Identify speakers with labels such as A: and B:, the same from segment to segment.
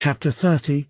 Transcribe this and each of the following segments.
A: Chapter 30.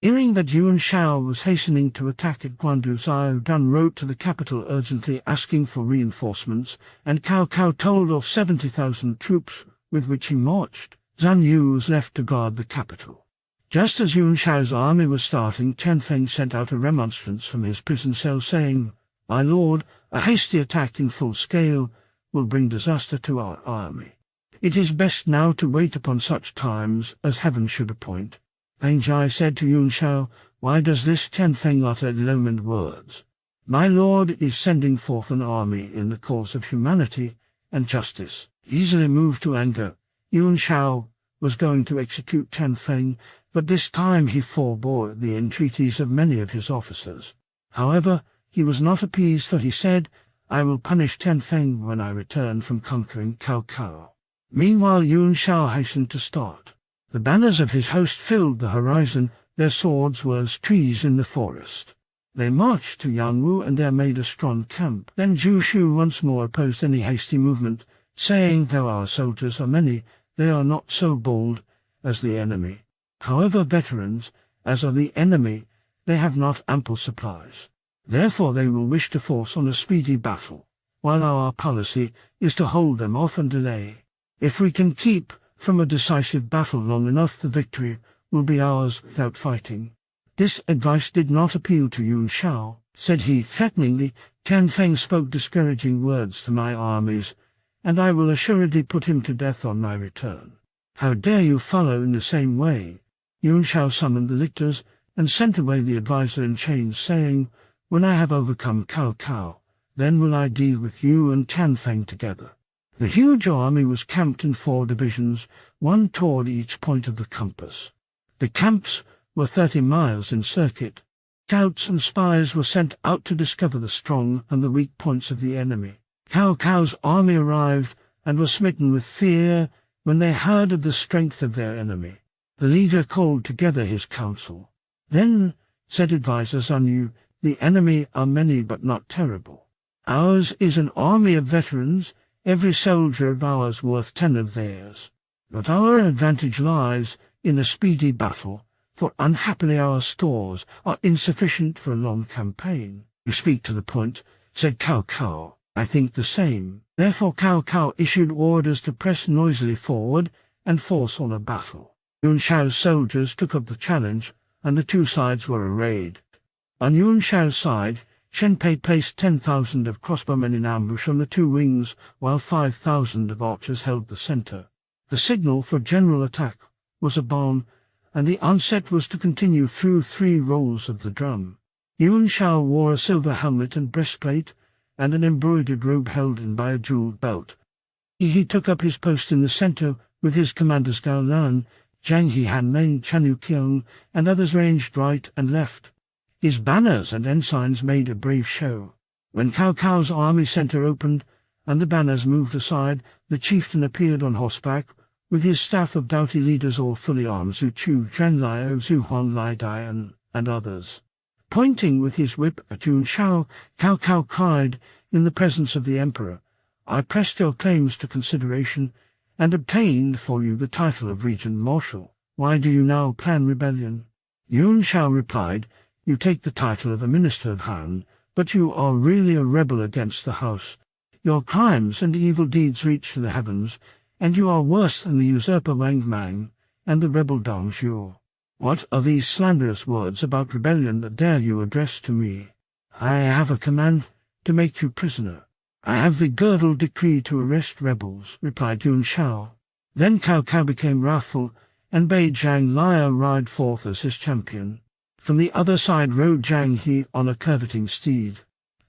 A: Hearing that Yuan Shao was hastening to attack at Guandu, Zuyu Dan wrote to the capital urgently asking for reinforcements, and Cao Cao told of 70,000 troops with which he marched. Zhang Yu was left to guard the capital. Just as Yuan Shao's army was starting, Chen Feng sent out a remonstrance from his prison cell saying, "My lord, a hasty attack in full scale will bring disaster to our army. It is best now to wait upon such times as heaven should appoint." Peng Zhai said to Yuan Shao, "Why does this Chen Feng utter ill-omened words? My lord is sending forth an army in the cause of humanity and justice." Easily moved to anger, Yuan Shao was going to execute Chen Feng, but this time he forbore the entreaties of many of his officers. However, he was not appeased, for he said, "I will punish Chen Feng when I return from conquering Cao Cao." Meanwhile Yuan Shao hastened to start. The banners of his host filled the horizon, their swords were as trees in the forest. They marched to Yangwu and there made a strong camp. Then Zhu Shu once more opposed any hasty movement, saying, "Though our soldiers are many, they are not so bold as the enemy. However veterans as are the enemy, they have not ample supplies. Therefore they will wish to force on a speedy battle, while our policy is to hold them off and delay. If we can keep from a decisive battle long enough, the victory will be ours without fighting." This advice did not appeal to Yuan Shao. Said he threateningly, "Chen Feng spoke discouraging words to my armies, and I will assuredly put him to death on my return. How dare you follow in the same way?" Yuan Shao summoned the lictors and sent away the adviser in chains, saying, "When I have overcome Cao Cao, then will I deal with you and Chen Feng together." The huge army was camped in 4 divisions, one toward each point of the compass. The camps were 30 miles in circuit. Scouts and spies were sent out to discover the strong and the weak points of the enemy. Cao Cao's army arrived and were smitten with fear when they heard of the strength of their enemy. The leader called together his council. "Then," said adviser Zuyu, "the enemy are many but not terrible. Ours is an army of veterans, every soldier of ours worth 10 of theirs. But our advantage lies in a speedy battle, for unhappily our stores are insufficient for a long campaign." "You speak to the point," said Cao Cao. "I think the same." Therefore Cao Cao issued orders to press noisily forward and force on a battle. Yuan Shao's soldiers took up the challenge, and the 2 sides were arrayed. On Yuan Shao's side, Shen Pei placed 10,000 of crossbowmen in ambush on the 2 wings, while 5,000 of archers held the center. The signal for general attack was a bomb, and the onset was to continue through 3 rolls of the drum. Yuan Shao wore a silver helmet and breastplate, and an embroidered robe held in by a jeweled belt. He took up his post in the center with his commanders Gao Lan, Zhang Hihanmeng, Chanu Qiong, and others ranged right and left. His banners and ensigns made a brave show. When Cao Cao's army center opened, and the banners moved aside, the chieftain appeared on horseback, with his staff of doughty leaders all fully armed, Zhu Chu, Zhen Liao, Zhu Huang Lai Dai, and others. Pointing with his whip at Yuan Shao, Cao Cao cried, in the presence of the emperor, "I pressed your claims to consideration, and obtained for you the title of Regent Marshal. Why do you now plan rebellion?" Yuan Shao replied, "You take the title of a minister of Han, but you are really a rebel against the house. Your crimes and evil deeds reach to the heavens, and you are worse than the usurper Wang Mang and the rebel Dong Zhuo. What are these slanderous words about rebellion that dare you address to me?" "I have a command to make you prisoner. I have the girdle decree to arrest rebels," replied Yuan Shao. Then Cao Cao became wrathful and bade Zhang Liao ride forth as his champion. From the other side rode Zhang He on a curveting steed.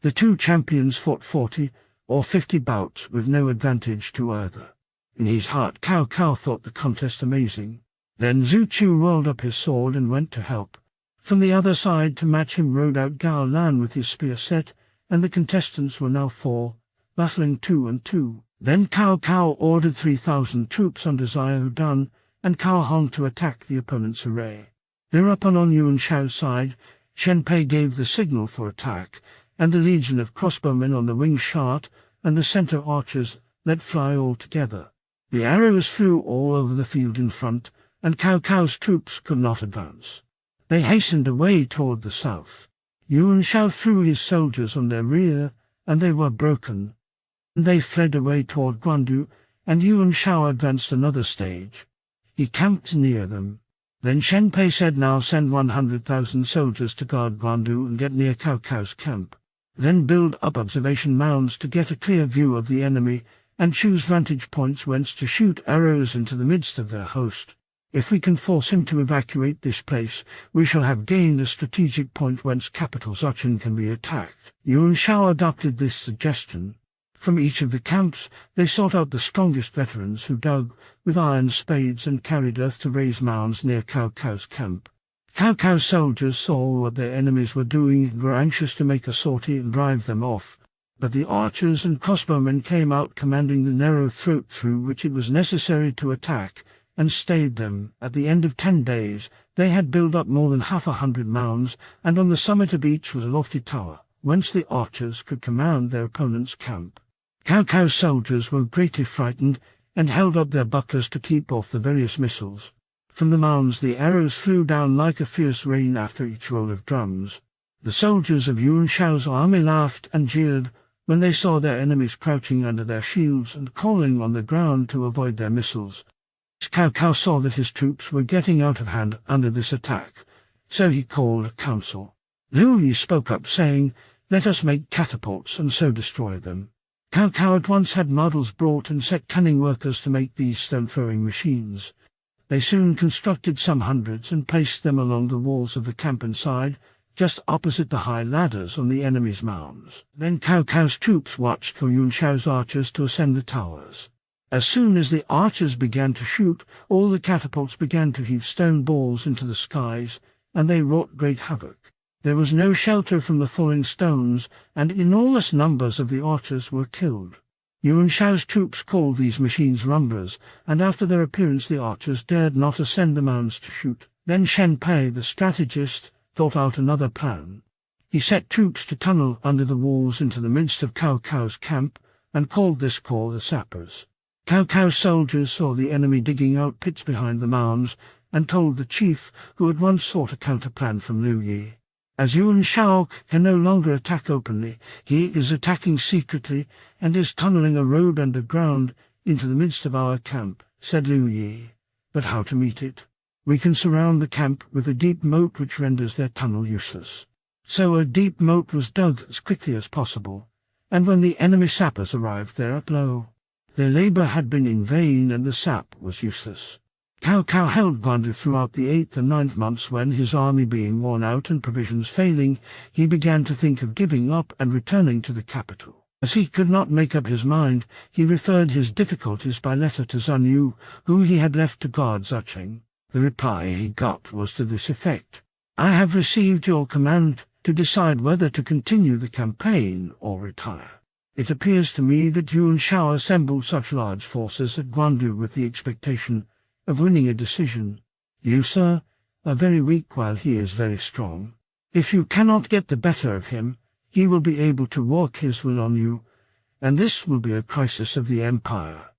A: The 2 champions fought 40 or 50 bouts with no advantage to either. In his heart Cao Cao thought the contest amazing. Then Zhu Chu rolled up his sword and went to help. From the other side to match him rode out Gao Lan with his spear set, and the contestants were now 4, battling 2 and 2. Then Cao Cao ordered 3,000 troops under Zuyu Dan and Cao Hong to attack the opponent's array. Thereupon on Yuan Shao's side, Shen Pei gave the signal for attack, and the legion of crossbowmen on the wing shot and the center archers let fly all together. The arrows flew all over the field in front, and Cao Cao's troops could not advance. They hastened away toward the south. Yuan Shao threw his soldiers on their rear, and they were broken. They fled away toward Guandu, and Yuan Shao advanced another stage. He camped near them. Then Shen Pei said, "Now send 100,000 soldiers to guard Guandu and get near Cao Cao's camp. Then build up observation mounds to get a clear view of the enemy, and choose vantage points whence to shoot arrows into the midst of their host. If we can force him to evacuate this place, we shall have gained a strategic point whence capital Zuchin can be attacked." Yuan Shao adopted this suggestion. From each of the camps, they sought out the strongest veterans who dug with iron spades and carried earth to raise mounds near Cao Cao's camp. Cao Cao's soldiers saw what their enemies were doing and were anxious to make a sortie and drive them off. But the archers and crossbowmen came out commanding the narrow throat through which it was necessary to attack, and stayed them. At the end of 10 days, they had built up more than 100 mounds, and on the summit of each was a lofty tower, whence the archers could command their opponent's camp. Cao Cao's soldiers were greatly frightened, and held up their bucklers to keep off the various missiles. From the mounds the arrows flew down like a fierce rain after each roll of drums. The soldiers of Yuan Shao's army laughed and jeered when they saw their enemies crouching under their shields and crawling on the ground to avoid their missiles. Cao Cao saw that his troops were getting out of hand under this attack, so he called a council. Liu Yi spoke up, saying, "Let us make catapults and so destroy them." Cao Cao at once had models brought and set cunning workers to make these stone-throwing machines. They soon constructed some hundreds and placed them along the walls of the camp inside, just opposite the high ladders on the enemy's mounds. Then Cao Cao's troops watched for Yuan Shao's archers to ascend the towers. As soon as the archers began to shoot, all the catapults began to heave stone balls into the skies, and they wrought great havoc. There was no shelter from the falling stones, and enormous numbers of the archers were killed. Yuan Shao's troops called these machines rumblers, and after their appearance the archers dared not ascend the mounds to shoot. Then Shen Pei, the strategist, thought out another plan. He set troops to tunnel under the walls into the midst of Cao Cao's camp, and called this corps the sappers. Cao Cao's soldiers saw the enemy digging out pits behind the mounds, and told the chief, who at once sought a counter-plan from Liu Yi. "As Yuan Shao can no longer attack openly, he is attacking secretly and is tunneling a road underground into the midst of our camp," said Liu Yi. "But how to meet it? We can surround the camp with a deep moat which renders their tunnel useless." So a deep moat was dug as quickly as possible, and when the enemy sappers arrived there at Luo, their labor had been in vain and the sap was useless. Cao Cao held Guandu throughout the 8th and 9th months when, his army being worn out and provisions failing, he began to think of giving up and returning to the capital. As he could not make up his mind, he referred his difficulties by letter to Zuyu, whom he had left to guard Zucheng. The reply he got was to this effect: "I have received your command to decide whether to continue the campaign or retire. It appears to me that Yuan Shao assembled such large forces at Guandu with the expectation of winning a decision. You, sir, are very weak while he is very strong. If you cannot get the better of him, he will be able to work his will on you, and this will be a crisis of the empire.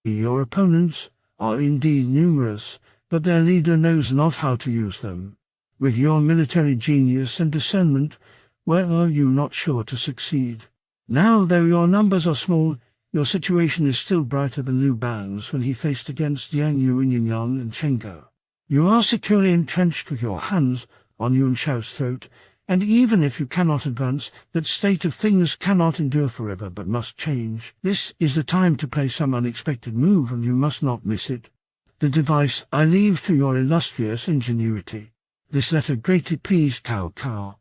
A: Your opponents are indeed numerous, but their leader knows not how to use them. With your military genius and discernment, where are you not sure to succeed? Now, though your numbers are small, your situation is still brighter than Liu Ban's when he faced against Yang Yu, Yinyang, and Chenggo. You are securely entrenched with your hands on Yuan Shao's throat, and even if you cannot advance, that state of things cannot endure forever but must change. This is the time to play some unexpected move, and you must not miss it. The device I leave to your illustrious ingenuity." This letter greatly pleased Cao Cao,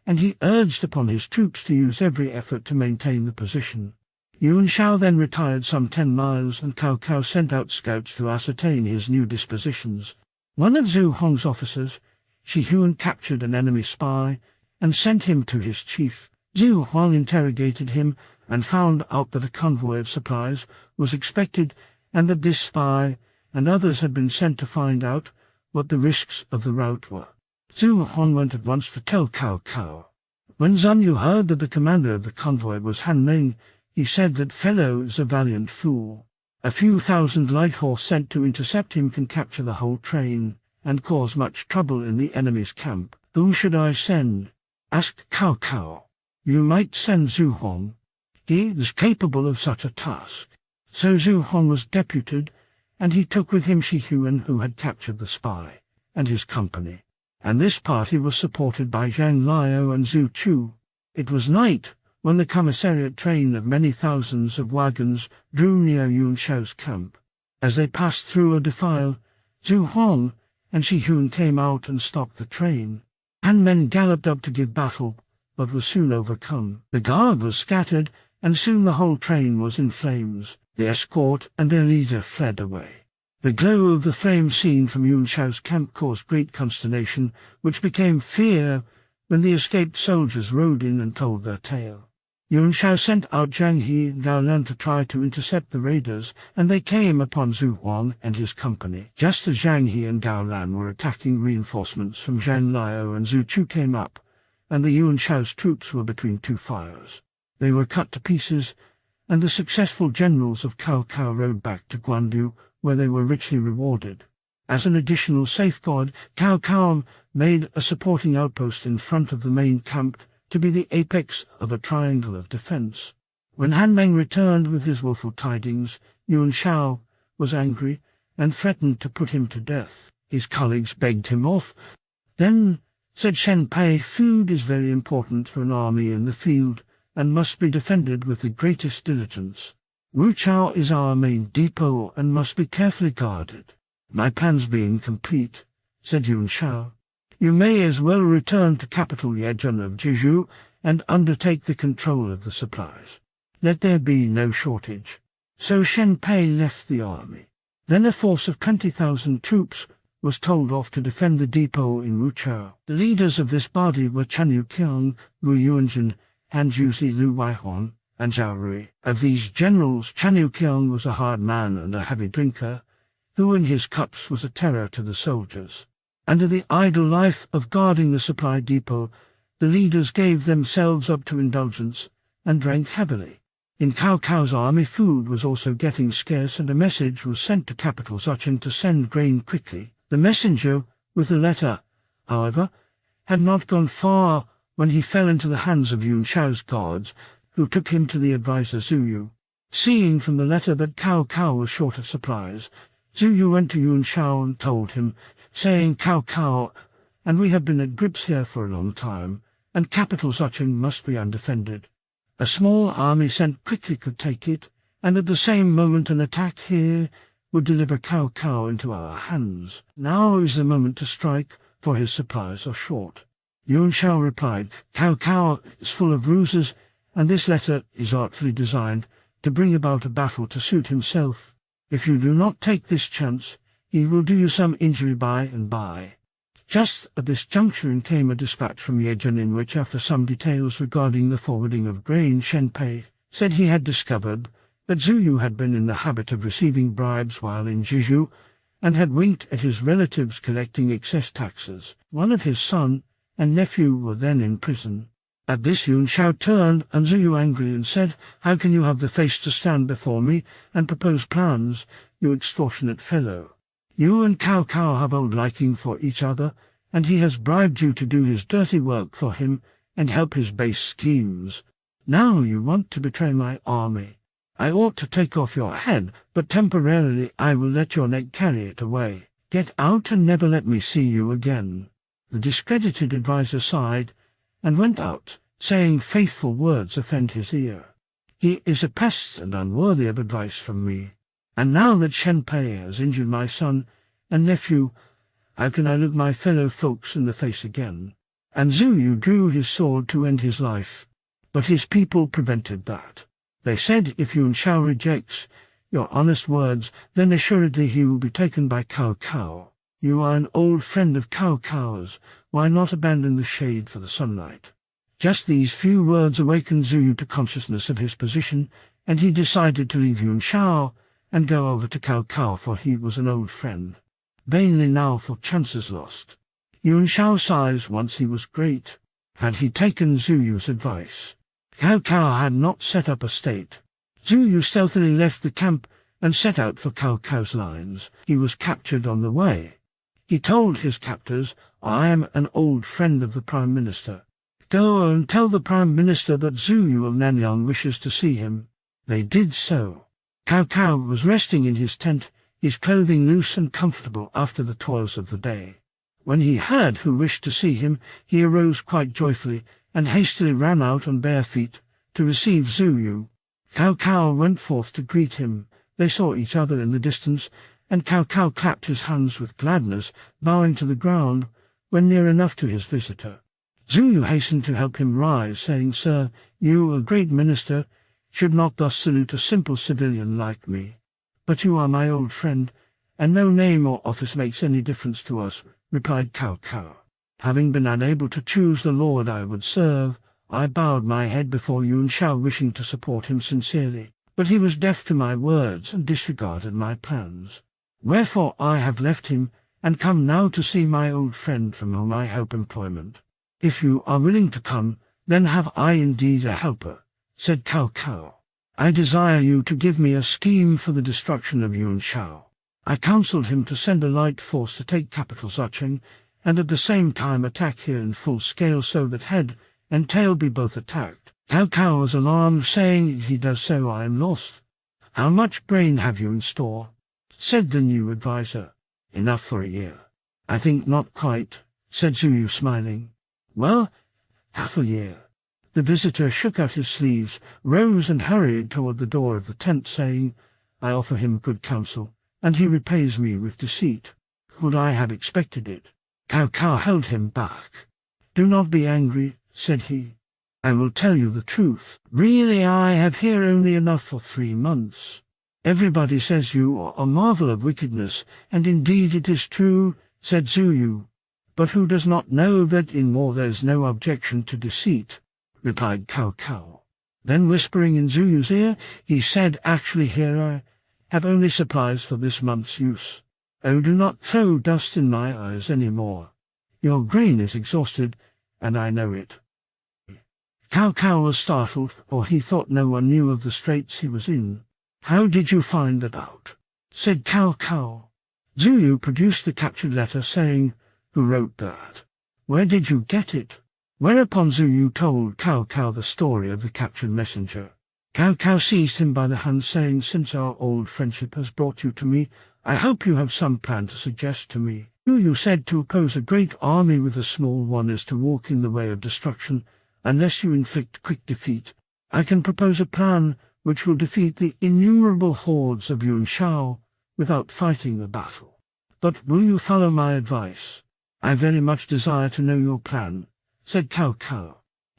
A: and he urged upon his troops to use every effort to maintain the position. Yuan Shao then retired some 10 miles, and Cao Cao sent out scouts to ascertain his new dispositions. One of Zhu Hong's officers, Shi Huan, captured an enemy spy and sent him to his chief. Zhu Hong interrogated him and found out that a convoy of supplies was expected, and that this spy and others had been sent to find out what the risks of the route were. Zhu Hong went at once to tell Cao Cao. When Zuyu heard that the commander of the convoy was Han Ming, he said, "That fellow is a valiant fool. A few thousand light horse sent to intercept him can capture the whole train and cause much trouble in the enemy's camp. Whom should I send? Asked Cao Cao. You might send Zhu Hong. He is capable of such a task. So Zhu Hong was deputed, and he took with him Shi Huan, who had captured the spy, and his company. And this party was supported by Zhang Liao and Zhu Chu. It was night when the commissariat train of many thousands of wagons drew near Yuan Shao's camp. As they passed through a defile, Zhu Hong and Shi Huan came out and stopped the train. Han men galloped up to give battle, but were soon overcome. The guard was scattered, and soon the whole train was in flames. The escort and their leader fled away. The glow of the flames seen from Yuan Shao's camp caused great consternation, which became fear when the escaped soldiers rode in and told their tale. Yuan Shao sent out Zhang He and Gao Lan to try to intercept the raiders, and they came upon Zhu Huang and his company. Just as Zhang He and Gao Lan were attacking, reinforcements from Zhang Liao and Zhu Chu came up, and the Yuan Shao's troops were between two fires. They were cut to pieces, and the successful generals of Cao Cao rode back to Guandu, where they were richly rewarded. As an additional safeguard, Cao Cao made a supporting outpost in front of the main camp to be the apex of a triangle of defense. When Han Meng returned with his woeful tidings, Yuan Shao was angry and threatened to put him to death. His colleagues begged him off. Then, said Shen Pei, food is very important for an army in the field, and must be defended with the greatest diligence. Wuchao is our main depot and must be carefully guarded. My plans being complete, said Yuan Shao, you may as well return to capital Yezhen of Jizhu and undertake the control of the supplies. Let there be no shortage. So Shen Pei left the army. Then a force of 20,000 troops was told off to defend the depot in Wuchao. The leaders of this body were Chan Yuqiang, Wu Yuanjun, Han Juzi, Lu Weihong, and Zhao Rui. Of these generals, Chan Yuqiang was a hard man and a heavy drinker, who in his cups was a terror to the soldiers. Under the idle life of guarding the supply depot, the leaders gave themselves up to indulgence and drank heavily. In Cao Cao's army, food was also getting scarce, and a message was sent to capital Zuchen to send grain quickly. The messenger, with the letter, however, had not gone far when he fell into the hands of Yuan Shao's guards, who took him to the adviser Zuyu. Seeing from the letter that Cao Cao was short of supplies, Zuyu went to Yuan Shao and told him, saying, Cao Cao, and we have been at grips here for a long time, and capital Zuchen must be undefended. A small army sent quickly could take it, and at the same moment an attack here would deliver Cao Cao into our hands. Now is the moment to strike, for his supplies are short. Yuan Shao replied, Cao Cao is full of ruses, and this letter is artfully designed to bring about a battle to suit himself. If you do not take this chance, he will do you some injury by and by. Just at this juncture came a dispatch from Yezhen in which, after some details regarding the forwarding of grain, Shen Pei said he had discovered that Zuyu had been in the habit of receiving bribes while in Jizhu, and had winked at his relatives collecting excess taxes. One of his son and nephew were then in prison. At this Yuan Shao turned on Zuyu angry and said, How can you have the face to stand before me and propose plans, you extortionate fellow? You and Cao Cao have old liking for each other, and he has bribed you to do his dirty work for him and help his base schemes. Now you want to betray my army. I ought to take off your head, but temporarily I will let your neck carry it away. Get out and never let me see you again. The discredited adviser sighed and went out, saying faithful words offend his ear. He is a pest and unworthy of advice from me. And now that Shen Pei has injured my son and nephew, how can I look my fellow folks in the face again? And Zuyu drew his sword to end his life, but his people prevented that. They said, if Yuan Shao rejects your honest words, then assuredly he will be taken by Cao Cao. You are an old friend of Cao Cao's. Why not abandon the shade for the sunlight? Just these few words awakened Zuyu to consciousness of his position, and he decided to leave Yuan Shao and go over to Cao Cao, for he was an old friend. Vainly now for chances lost. Yuan Shao's size once he was great. Had he taken Zuyu's advice, Cao Cao had not set up a state. Zuyu stealthily left the camp and set out for Cao Cao's lines. He was captured on the way. He told his captors, "I am an old friend of the Prime Minister. Go and tell the Prime Minister that Zuyu of Nanyang wishes to see him." They did so. Cao Cao was resting in his tent, his clothing loose and comfortable after the toils of the day. When he heard who wished to see him, he arose quite joyfully, and hastily ran out on bare feet to receive Zuyu. Cao Cao went forth to greet him. They saw each other in the distance, and Cao Cao clapped his hands with gladness, bowing to the ground, when near enough to his visitor. Zuyu hastened to help him rise, saying, "Sir, you, a great minister, should not thus salute a simple civilian like me. But you are my old friend, and no name or office makes any difference to us," replied Cao Cao. "Having been unable to choose the lord I would serve, I bowed my head before Yuan Shao, wishing to support him sincerely. But he was deaf to my words and disregarded my plans. Wherefore I have left him, and come now to see my old friend from whom I hope employment. If you are willing to come, then have I indeed a helper," said Cao Cao. "I desire you to give me a scheme for the destruction of Yuan Shao." I counseled him to send a light force to take capital Zucheng, and at the same time attack here in full scale, so that head and tail be both attacked. Cao Cao was alarmed, saying, "If he does so, I am lost." "How much grain have you in store?" said the new adviser. "Enough for a year." "I think not quite," said Zuyu, smiling. "Well, half a year." The visitor shook out his sleeves, rose and hurried toward the door of the tent, saying, "I offer him good counsel, and he repays me with deceit. Could I have expected it?" Cao Cao held him back. "Do not be angry," said he. "I will tell you the truth. Really, I have here only enough for 3 months. Everybody says you are a marvel of wickedness, and indeed it is true," said Zuyu. "But who does not know that in war there is no objection to deceit?" replied Cao Cao. Then whispering in Zuyu's ear, he said, "Actually here I have only supplies for this month's use. Oh, do not throw dust in my eyes any more. Your grain is exhausted, and I know it." Cao Cao was startled, for he thought no one knew of the straits he was in. "How did you find that out?" said Cao Cao. Zuyu produced the captured letter, saying, "Who wrote that? Where did you get it?" Whereupon Zuyu told Cao Cao the story of the captured messenger. Cao Cao seized him by the hand, saying, "Since our old friendship has brought you to me, I hope you have some plan to suggest to me. You said to oppose a great army with a small one is to walk in the way of destruction, unless you inflict quick defeat. I can propose a plan which will defeat the innumerable hordes of Yuan Shao without fighting the battle. But will you follow my advice?" "I very much desire to know your plan," said Cao Cao.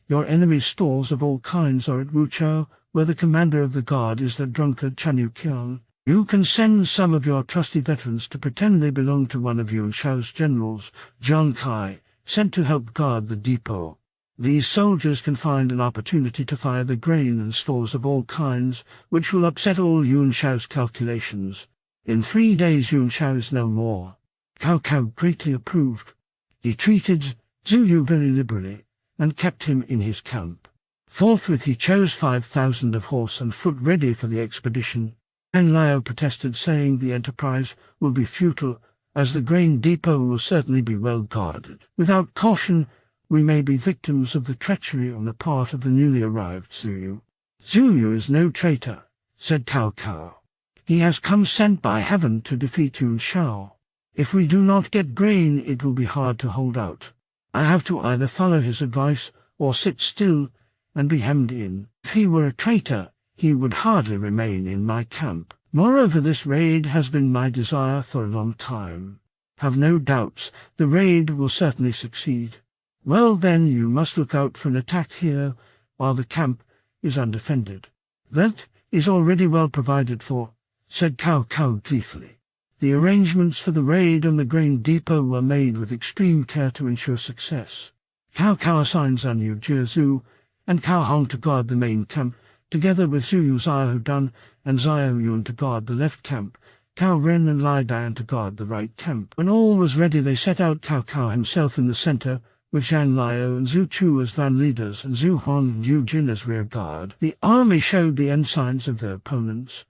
A: "Your enemy's stores of all kinds are at Wuchao, where the commander of the guard is the drunkard Chanyu. You can send some of your trusty veterans to pretend they belong to one of Yuan Shao's generals, Zhang Kai, sent to help guard the depot. These soldiers can find an opportunity to fire the grain and stores of all kinds, which will upset all Yuan Shao's calculations. In 3 days Yuan Shao is no more." Cao Cao greatly approved. He treated Zuyu very liberally, and kept him in his camp. Forthwith he chose 5,000 of horse and foot ready for the expedition. Zhang Liao protested, saying the enterprise will be futile, as the grain depot will certainly be well guarded. Without caution, we may be victims of the treachery on the part of the newly arrived Zuyu. "Zuyu is no traitor," said Cao Cao. "He has come sent by heaven to defeat Yuan Shao. If we do not get grain, it will be hard to hold out. I have to either follow his advice or sit still and be hemmed in. If he were a traitor, he would hardly remain in my camp. Moreover, this raid has been my desire for a long time. Have no doubts, the raid will certainly succeed. Well then, you must look out for an attack here while the camp is undefended." "That is already well provided for," said Cao Cao gleefully. The arrangements for the raid on the grain depot were made with extreme care to ensure success. Cao Cao assigned Zanyu Jiezu and Cao Hong to guard the main camp, together with Zuyu Xiao Dan and Xiao Yun to guard the left camp, Cao Ren and Lai Dan to guard the right camp. When all was ready, they set out, Cao Cao himself in the center, with Zhang Liao and Zhu Chu as van leaders and Zhu Hong and Yu Jin as rear guard. The army showed the ensigns of their opponents.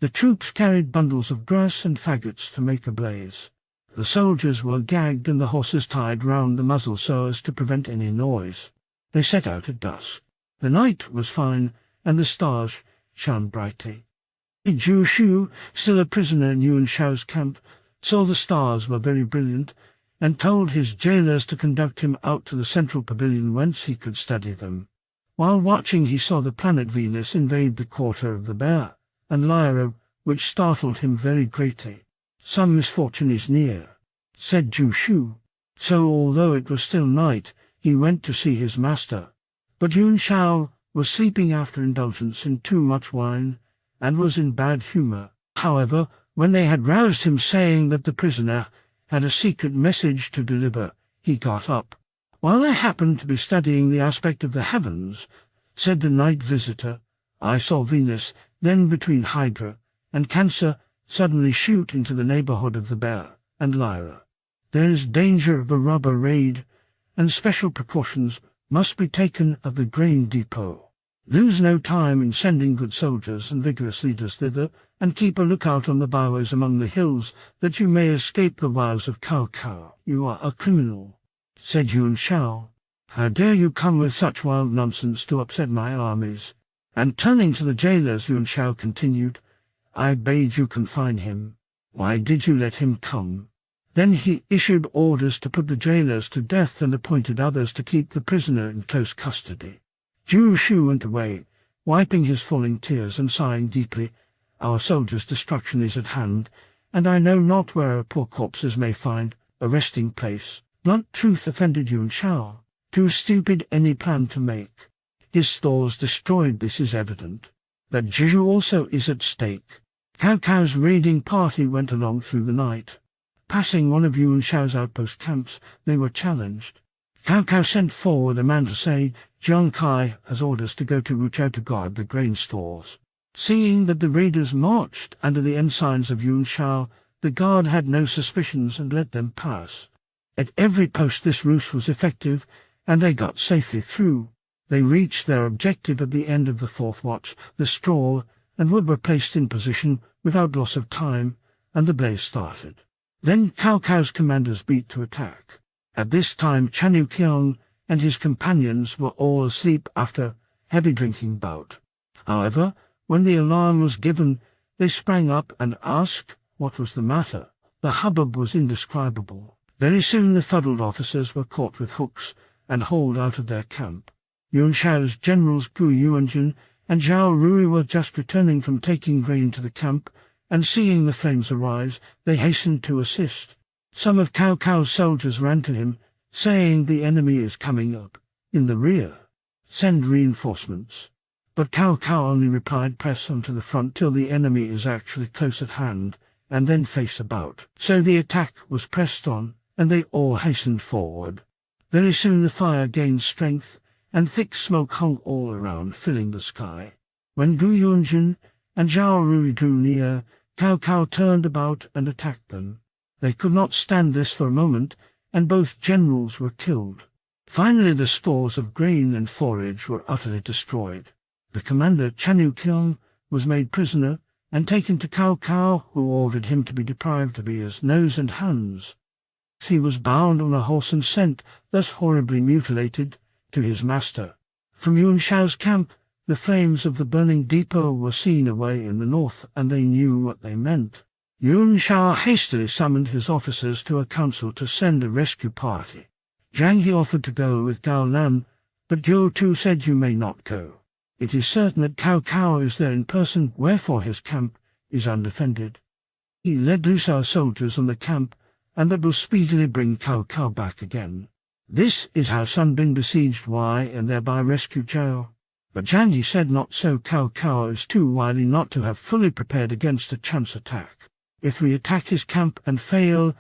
A: The troops carried bundles of grass and faggots to make a blaze. The soldiers were gagged and the horses tied round the muzzle so as to prevent any noise. They set out at dusk. The night was fine, and the stars shone brightly. Zhu Shu, still a prisoner in Yuan Shao's camp, saw the stars were very brilliant, and told his jailers to conduct him out to the central pavilion whence he could study them. While watching he saw the planet Venus invade the quarter of the bear and Lyra, which startled him very greatly. "Some misfortune is near," said Zhu Shu. So although it was still night, he went to see his master. But Yuan Shao was sleeping after indulgence in too much wine, and was in bad humour. However, when they had roused him saying that the prisoner had a secret message to deliver, he got up. "While I happened to be studying the aspect of the heavens," said the night visitor, "I saw Venus, then between Hydra and Cancer, suddenly shoot into the neighbourhood of the bear and Lyra. There is danger of a robber raid, and special precautions must be taken at the grain depot. Lose no time in sending good soldiers and vigorous leaders thither, and keep a lookout on the byways among the hills, that you may escape the wiles of Cao Cao." "You are a criminal," said Yuan Shao. "How dare you come with such wild nonsense to upset my armies?" And turning to the jailers, Yuan Shao continued, "I bade you confine him. Why did you let him come?" Then he issued orders to put the jailers to death and appointed others to keep the prisoner in close custody. Zhu Shu went away, wiping his falling tears and sighing deeply. "Our soldiers' destruction is at hand, and I know not where our poor corpses may find a resting place." Blunt truth offended Yuan Shao. Too stupid any plan to make. His stores destroyed, this is evident. That Zhu also is at stake. Cao Cao's raiding party went along through the night. Passing one of Yuan Shao's outpost camps, they were challenged. Cao Cao sent forward a man to say, "Jiang Kai has orders to go to Wuchao to guard the grain stores." Seeing that the raiders marched under the ensigns of Yuan Shao, the guard had no suspicions and let them pass. At every post this ruse was effective, and they got safely through. They reached their objective at the end of the fourth watch, the straw, and were placed in position without loss of time, and the blaze started. Then Cao Cao's commanders beat to attack. At this time Chanu Qiang and his companions were all asleep after heavy drinking bout. However, when the alarm was given, they sprang up and asked what was the matter. The hubbub was indescribable. Very soon the fuddled officers were caught with hooks and hauled out of their camp. Yuan Shao's generals Gu Yuanjun and Zhao Rui were just returning from taking grain to the camp, and seeing the flames arise, they hastened to assist. Some of Cao Cao's soldiers ran to him, saying, "The enemy is coming up in the rear. Send reinforcements." But Cao Cao only replied, "Press on to the front till the enemy is actually close at hand, and then face about." So the attack was pressed on, and they all hastened forward. Very soon the fire gained strength, and thick smoke hung all around, filling the sky. When Gu Yuanjun and Zhao Rui drew near, Cao Cao turned about and attacked them. They could not stand this for a moment, and both generals were killed. Finally the stores of grain and forage were utterly destroyed. The commander, Chanu Qiang, was made prisoner and taken to Cao Cao, who ordered him to be deprived of ears, nose, and hands. He was bound on a horse and sent, thus horribly mutilated, to his master. From Yuan Shao's camp, the flames of the burning depot were seen away in the north, and they knew what they meant. Yuan Shao hastily summoned his officers to a council to send a rescue party. Zhang He offered to go with Gao Lan, but Zhou Tu said, "You may not go. It is certain that Cao Cao is there in person, wherefore his camp is undefended. He led loose our soldiers on the camp, and that will speedily bring Cao Cao back again. This is how Sun Bin besieged Wei and thereby rescued Zhao." But Zhang He said, "Not so. Cao Cao is too wily not to have fully prepared against a chance attack. If we attack his camp and fail,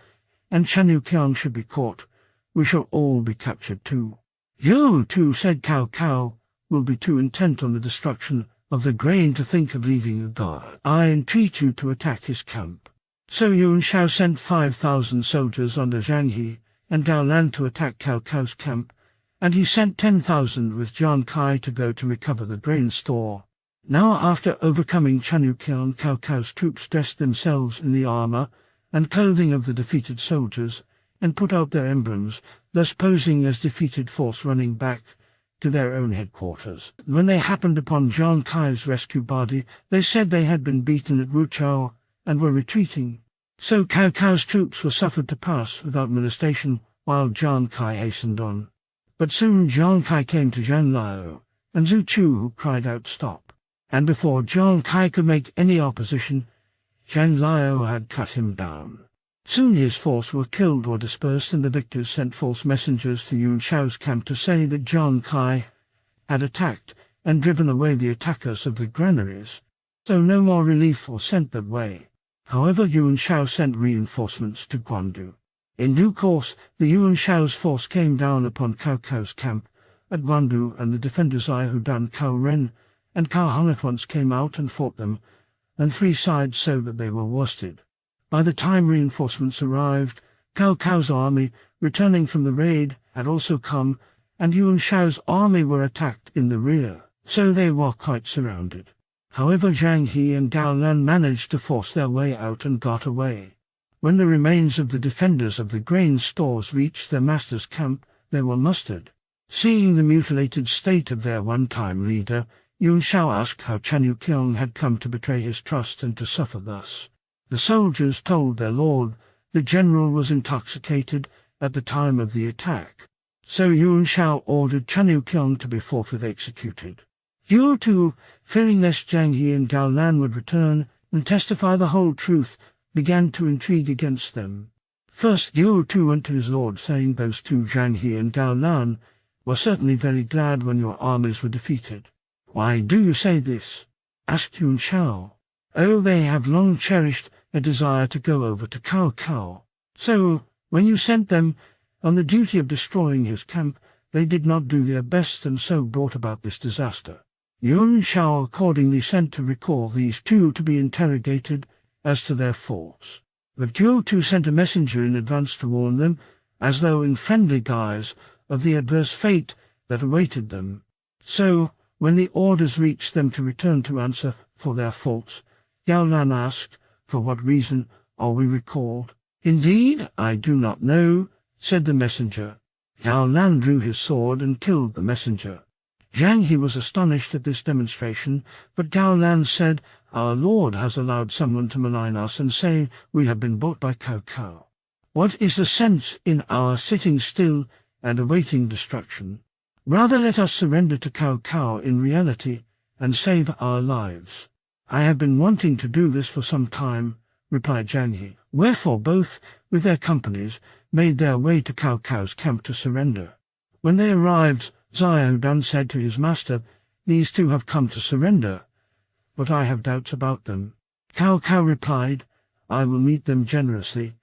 A: and Chanu Qiang should be caught, we shall all be captured too." "You, too," said Cao Cao, "will be too intent on the destruction of the grain to think of leaving the guard. I entreat you to attack his camp." So Yuan Shao sent 5,000 soldiers under Zhang He and Gao Lan to attack Cao Cao's camp, and he sent 10,000 with Jiang Kai to go to recover the grain store. Now after overcoming Chanukian, Cao Cao's troops dressed themselves in the armor and clothing of the defeated soldiers, and put out their emblems, thus posing as defeated force running back to their own headquarters. When they happened upon Jiang Kai's rescue body, they said they had been beaten at Wuchao and were retreating. So Cao Cao's troops were suffered to pass without molestation, while Jiang Kai hastened on. But soon Jiang Kai came to Zhang Liao and Zuyu, who cried out, "Stop!" And before Jiang Kai could make any opposition, Zhang Liao had cut him down. Soon his force were killed or dispersed, and the victors sent false messengers to Yuan Shao's camp to say that Jiang Kai had attacked and driven away the attackers of the granaries, so no more relief was sent that way. However, Yuan Shao sent reinforcements to Guandu. In due course, the Yuan Shao's force came down upon Cao Cao's camp at Guandu, and the defenders Ihudan, Cao Ren, and Cao Hong at once came out and fought them, and 3 sides so that they were worsted. By the time reinforcements arrived, Cao Cao's army, returning from the raid, had also come, and Yuan Shao's army were attacked in the rear, so they were quite surrounded. However, Zhang He and Gao Lan managed to force their way out and got away. When the remains of the defenders of the grain stores reached their master's camp, they were mustered. Seeing the mutilated state of their one-time leader, Yuan Shao asked how Chanukian had come to betray his trust and to suffer thus. The soldiers told their lord the general was intoxicated at the time of the attack. So Yuan Shao ordered Chanukian to be forthwith executed. Yu too, fearing lest Zhang He and Gao Lan would return and testify the whole truth, began to intrigue against them. First, Yu too went to his lord, saying, "Those 2, Zhang He and Gao Lan, were certainly very glad when your armies were defeated." "Why do you say this?" asked Yuan Shao. "Oh, they have long cherished a desire to go over to Cao Cao. So, when you sent them on the duty of destroying his camp, they did not do their best and so brought about this disaster." Yuan Shao accordingly sent to recall these 2 to be interrogated as to their faults. But Yu too sent a messenger in advance to warn them, as though in friendly guise, of the adverse fate that awaited them. So, when the orders reached them to return to answer for their faults, Gao Lan asked, "For what reason are we recalled?" "Indeed, I do not know," said the messenger. Gao Lan drew his sword and killed the messenger. Zhang He was astonished at this demonstration, but Gao Lan said, "Our lord has allowed someone to malign us and say we have been bought by Cao Cao. What is the sense in our sitting still and awaiting destruction? Rather let us surrender to Cao Cao in reality and save our lives." "I have been wanting to do this for some time," replied Zhang He. Wherefore both, with their companies, made their way to Cao Cao's camp to surrender. When they arrived, Zuyu said to his master, "These 2 have come to surrender, but I have doubts about them." Cao Cao replied, "I will meet them generously,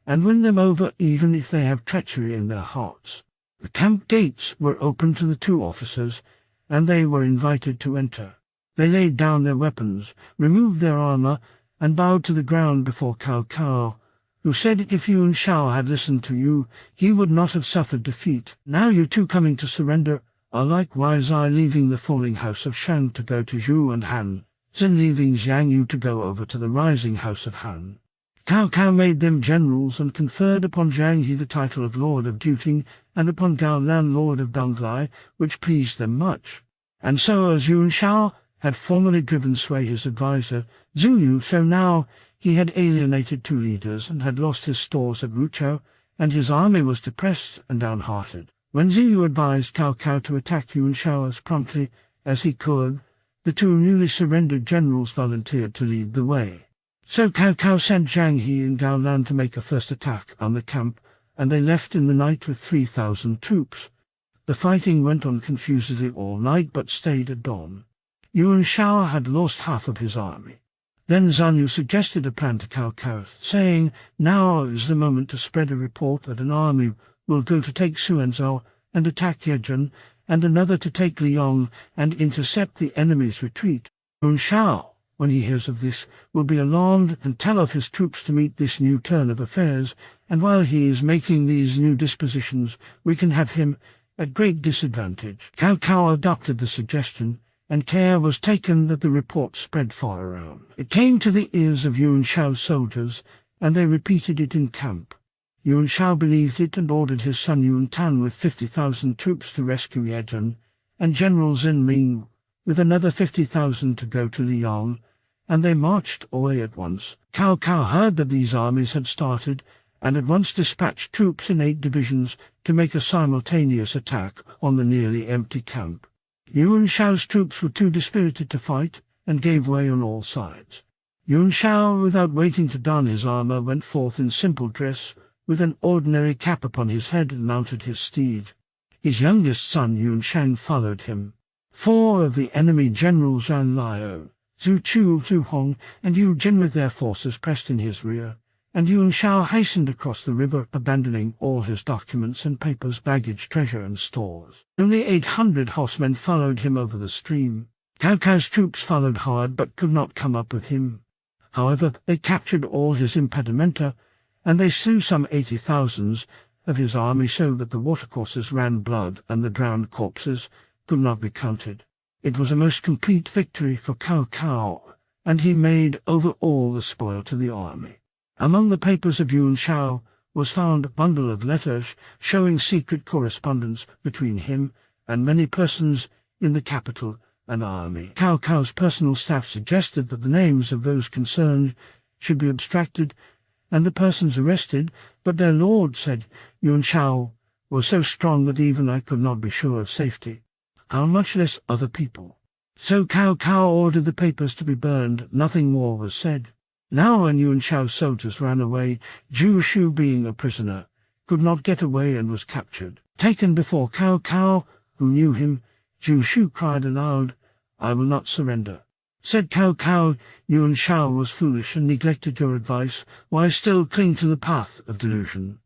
A: and win them over even if they have treachery in their hearts." The camp gates were opened to the 2 officers, and they were invited to enter. They laid down their weapons, removed their armor, and bowed to the ground before Cao Cao, who said if Yuan Shao had listened to you, he would not have suffered defeat. Now you 2 coming to surrender are likewise I leaving the falling house of Shang to go to Zhu and Han, then leaving Zhang Yu to go over to the rising house of Han. Cao Cao made them generals and conferred upon Zhang He the title of Lord of Duting and upon Gao Lan Lord of Donglai, which pleased them much. And so as Yuan Shao had formerly driven Sui his adviser, Zuyu, so now he had alienated 2 leaders and had lost his stores at Wuchao, and his army was depressed and downhearted. When Zuyu advised Cao Cao to attack Yuan Shao as promptly as he could, the 2 newly surrendered generals volunteered to lead the way. So Cao Cao sent Zhang He and Gao Lan to make a first attack on the camp, and they left in the night with 3,000 troops. The fighting went on confusedly all night, but stayed at dawn. Yuan Shao had lost half of his army. Then Zuyu suggested a plan to Cao Cao, saying, "Now is the moment to spread a report that an army will go to take Suenzhou and attack Yejun, and another to take Liang and intercept the enemy's retreat. Yuan Shao, when he hears of this, will be alarmed and tell of his troops to meet this new turn of affairs, and while he is making these new dispositions, we can have him at great disadvantage." Cao Cao adopted the suggestion, and care was taken that the report spread far around. It came to the ears of Yuan Shao's soldiers, and they repeated it in camp. Yuan Shao believed it and ordered his son Yuan Tan with 50,000 troops to rescue Ye Zhen, and General Zhen Ming with another 50,000 to go to Liang, and they marched away at once. Cao Cao heard that these armies had started, and at once dispatched troops in 8 divisions to make a simultaneous attack on the nearly empty camp. Yuan Shao's troops were too dispirited to fight, and gave way on all sides. Yuan Shao, without waiting to don his armor, went forth in simple dress, with an ordinary cap upon his head, and mounted his steed. His youngest son Yuan Shang followed him. 4 of the enemy generals Zhang Liao, Zhu Chu, Zhu Hong, and Yu Jin with their forces pressed in his rear, and Yuan Shao hastened across the river, abandoning all his documents and papers, baggage, treasure, and stores. Only 800 horsemen followed him over the stream. Cao Cao's troops followed hard, but could not come up with him. However, they captured all his impedimenta, and they slew some 80,000 of his army, so that the watercourses ran blood, and the drowned corpses could not be counted. It was a most complete victory for Cao Cao, and he made over all the spoil to the army. Among the papers of Yuan Shao was found a bundle of letters showing secret correspondence between him and many persons in the capital and army. Cao Cao's personal staff suggested that the names of those concerned should be abstracted and the persons arrested, but their lord said Yuan Shao was so strong that even I could not be sure of safety, how much less other people. So Cao Cao ordered the papers to be burned. Nothing more was said. Now when Yuan Shao's soldiers ran away, Zhu Shu, being a prisoner, could not get away and was captured. Taken before Cao Cao, who knew him, Zhu Shu cried aloud, "I will not surrender." Said Cao Cao, "Yuan Shao was foolish and neglected your advice. Why still cling to the path of delusion?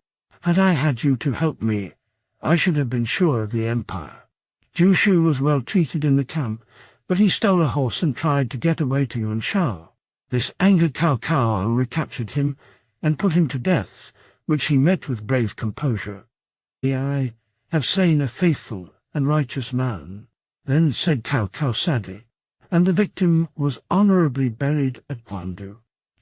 A: Had I had you to help me, I should have been sure of the empire." Zhu Shu was well treated in the camp, but he stole a horse and tried to get away to Yuan Shao. This angered Cao Cao, who recaptured him and put him to death, which he met with brave composure. "I have slain a faithful and righteous man," then said Cao Cao sadly, and the victim was honorably buried at Guandu.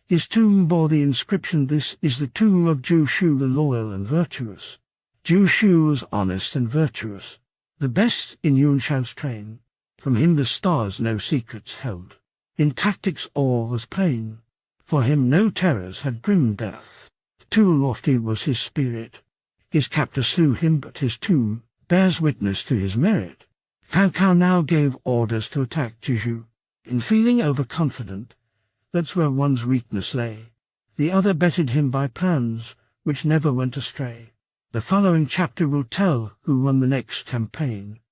A: His tomb bore the inscription, "This is the tomb of Zhu Shu, the loyal and virtuous." Zhu Shu was honest and virtuous, the best in Yuan Shao's train. From him the stars no secrets held. In tactics all was plain. For him no terrors had grim death. Too lofty was his spirit. His captor slew him, but his tomb bears witness to his merit. Cao Cao now gave orders to attack Zhu. In feeling overconfident, that's where one's weakness lay. The other bettered him by plans which never went astray. The following chapter will tell who won the next campaign.